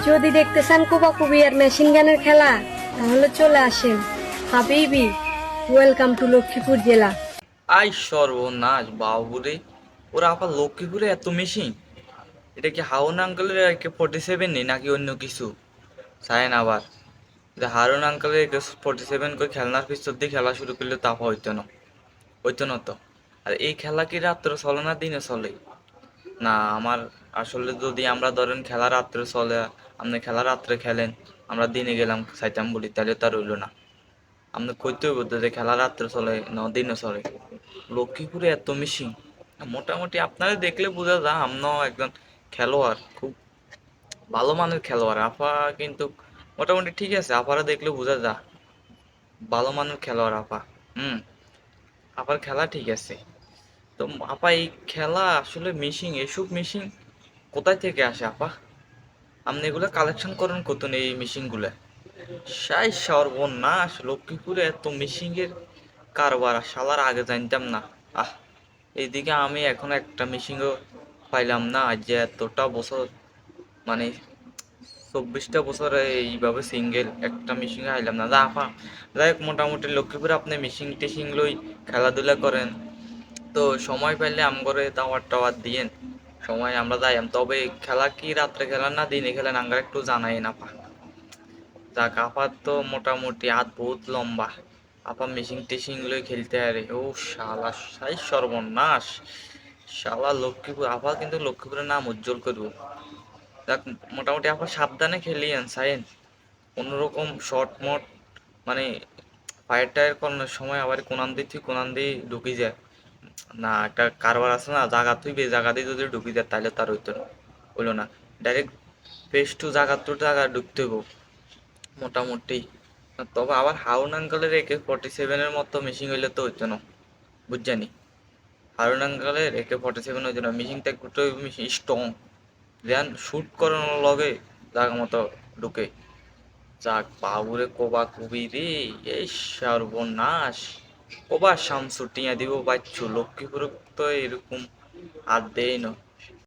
যদি দেখতে চান কোবাকুবি আর মেশিন গানের খেলা তাহলে চলে আসেন হাবিবি। ওয়েলকাম টু লক্ষ্মীপুর জেলা। আই সর্বনাশ বাবুরে, ওরা আবার লক্ষ্মীপুরে এত মেশিন! এটা কি হারুন আঙ্কেলের একে 47 নেই নাকি অন্য কিছু? সাইন আবার এটা হারুন আঙ্কেলের একে 47 করে খেলনার পিস্তল দিয়ে খেলা শুরু করলে তা হইতো না তো। আর এই খেলা কি রাত্রে চলে না দিনে চলে? না, আমার আসলে যদি আমরা ধরেন খেলা রাত্রে চলে, আপনি খেলা রাত্রে খেলেন, আমরা দিনে গেলাম চাইতাম বলি, তাহলে তার রইলো না। আপনি কইতে হইব যে খেলা রাত্রে চলে না দিনে চলে। লক্ষ্মীপুরে এত মিসিং, মোটামুটি আপনারা দেখলে বোঝা যায় আমরাও একজন খেলোয়াড়, খুব ভালো মানের খেলোয়াড়। আপা কিন্তু মোটামুটি ঠিক আছে, আপারা দেখলে বোঝা যায় ভালো মানের খেলোয়াড় আপা। হুম, আপার খেলা ঠিক আছে। তো আপা এই খেলা আসলে মিসিং, এসব মিসিং কোথায় থেকে আসে আপা? আপনি এগুলো কালেকশন করেন কত এই মিসিং গুলা? সাই সর্বনাশ, লক্ষ্মীপুরে এত মিসিং এর কারবার শালার আগে জানতাম না। আহ, এইদিকে আমি এখন একটা মিসিংও পাইলাম না, যে এতটা বছর, মানে 24টা বছর এইভাবে সিঙ্গেল একটা মিসিং আইলাম না। যা আপা, যাই হোক, মোটামুটি লক্ষ্মীপুরে আপনি মিসিং টিসিং লই খেলাধুলা করেন, তো সময় পাইলে আমগরে দাওয়াত টাওয়াত দিয়েন, সময় আমরা যাইম। তবে খেলা কি রাত্রে খেলেন না দিনে খেলেন আমরা একটু জানাই না পা। যাক, আপার তো মোটামুটি হাত বহুত লম্বা, আপা মেশিন টেশিং লই খেলতে আরে। ও শালা, সাই সর্বনাশ! শালা লক্ষ্মীপুর, আপা কিন্তু লক্ষ্মীপুরের নাম উজ্জ্বল করবো। যাক, মোটামুটি আপা সাবধানে খেলিয়েন সাইন, কোনোরকম শর্ট মট, মানে ফায়ার টায়ার করানোর সময় আবার কোনান দিয়ে তুই কোনান দিয়ে ঢুকি যায় না, একটা কারবার আছে না, জাগা তুই বে জাগা দিয়ে যদি ঢুকি যায় তাহলে তার হইলো না। ডাইরেক্ট ফেস টু জাগা টু জাগা ঢুকতে হইব মোটামুটি। তবে আবার হারুন আঙ্কেলের AK-47 মতো মেশিন হইলে তো হইতো না, বুঝজানি। হারুন আঙ্কেলের AK-47 হইতো না, মেশিনটা একটু স্ট্রং, দেন শুট করানোর লগে জাগা মতো ঢুকে। যাক বাবুরে, কোবা কুবি রে, এই সর্বনাশ! কোবা শামসু টিয়া দিব বাচ্চু, লক্ষ্মীপুর তো এরকম আর দেই না।